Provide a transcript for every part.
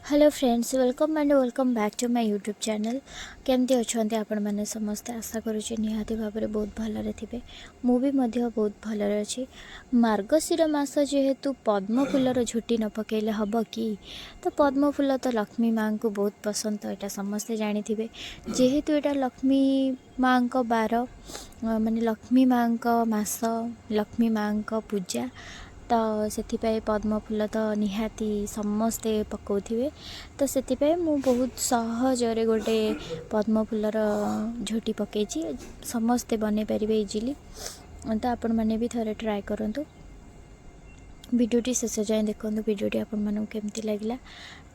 Hello friends welcome and welcome back to my YouTube channel केमती अच्छा आपण मैंने समस्ते आशा करुचे निहाती भाव में बहुत भलरे थे मुझे बहुत भलरे अच्छी मार्गशीर मास जेहेतु पद्म फूलर झुटी न पकेले हम कि तो पद्म फूल तो लक्ष्मी माँ को बहुत पसंद तो यहाँ समस्ते जानी थे जेहेतु यहाँ लक्ष्मी माँ बार माने लक्ष्मी माँ मास लक्ष्मी माँ पूजा तो से पद्म फूल तो निहाती समस्ते पकाउे तो से मु बहुत सहजरे गोटे पद्म फूलर झोटी पकई समस्ते बन पारे इजिली तो आपण मैंने भी थे ट्राए करूँ वीडियोटी शेष जाए देखो वीडियोटी आपण मानक केमती लगे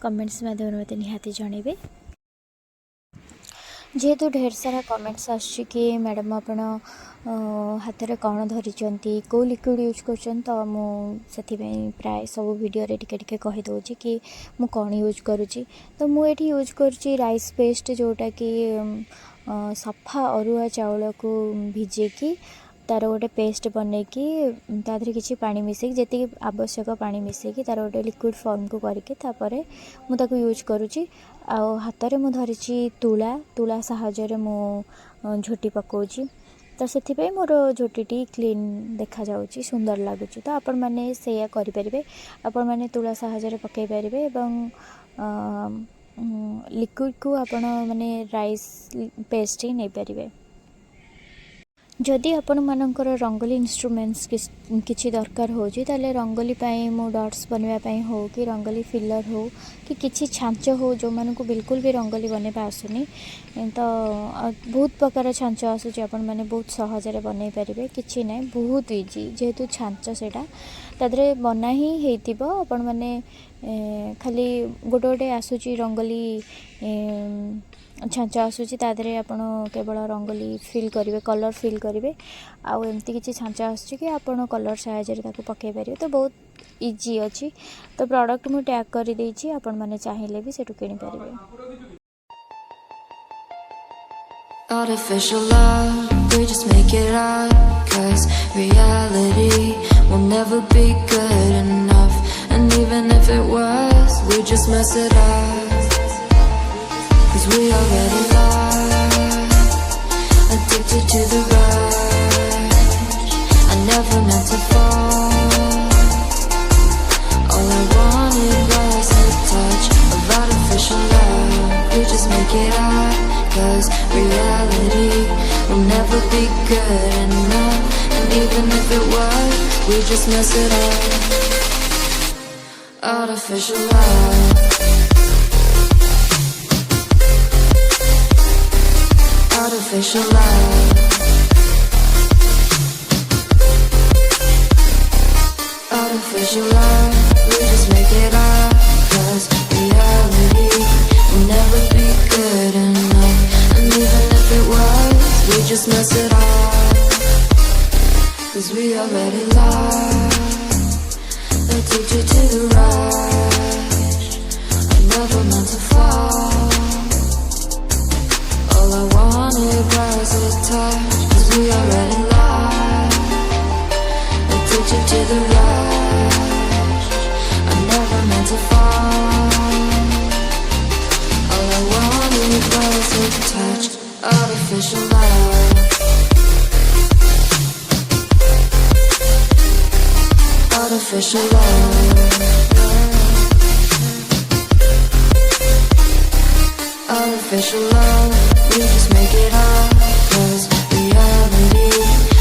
कमेंट्स माध्यम मत निहाती जनइबे जेहेतु ढेर सारा कमेंट्स आसछि कि मैडम आपण हाथ में कौन धरी कौ लिक्विड यूज कर तो मुझे प्राय सब वीडियो रे टिके कहीदे कि मु कौन यूज करुँची तो मुझे यूज करुँची राइस पेस्ट जोटा कि सफा अरुआ चाउल को भिजेकी तार गोटे पेस्ट बनैकी तादे किसी पानी मिसेक जी आवश्यक पानी मिसेकी तार गोटे लिक्विड फॉर्म को करके तापर मुझे यूज करुँची हाथ में मु धरी तुला साहाय्य मु झोटी पकाउची तो से मोर झोटी क्लीन देखा जाउची सुंदर लगुच तो आपण मैंने से करें आपण मैंने तुला साहाय्य पकई पारे लिक्विड को आपण मैंने राइस पेस्ट ही नहीं पारे जदि आपण मानकर रंगोली इंस्ट्रुमेंट्स किसी दरकार हो ताले रंगोली मु डट्स बनवाई हो कि रंगोली फिलर हो कि किसी छांच हो जो मान को बिल्कुल भी रंगोली बनवा आसुनी तो बहुत प्रकार छांच आसूँ आपण मैंने बहुत सहजरे बनई पारे कि ना बहुत इजी जेहेतु छांच से तादरे बना ही आपण मैंने खाली गोटे गोटे आसूची रंगोली छांच आसूची तादरे आपण केवल रंगोली फिल करेंगे कलर फिल करेंगे आउ एमती किसी छांच आसूँ कि आपण कलर साहाय्य पकई पारे तो बहुत इजी अच्छी तो प्रोडक्ट मु टैग कर देछि आपण माने चाहिए भी सेटू किनि पारे Artificial love, we just make it up, 'cause reality will never be good enough. And even if it was, we just mess it up, 'cause we already lost, addicted to the rush. I never meant to fall, all I wanted was a touch of artificial love. We just make it up, 'cause reality will never be good enough. And even if it was, we just mess it up. Artificial love, artificial love, artificial love. We just make it up, 'cause reality will never be good enough. And even if it was, we just mess it up, 'cause we already lost, addicted to the rush. I never meant to fall, all I wanted was a touch, 'cause we already lost, addicted to the rush. I never meant to fall, all I wanted was a touch. Artificial love, artificial love, artificial love. We just make it up, 'cause reality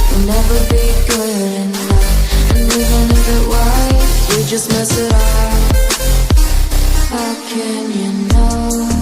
will never be good enough. And even if it was, we just mess it up. How can you know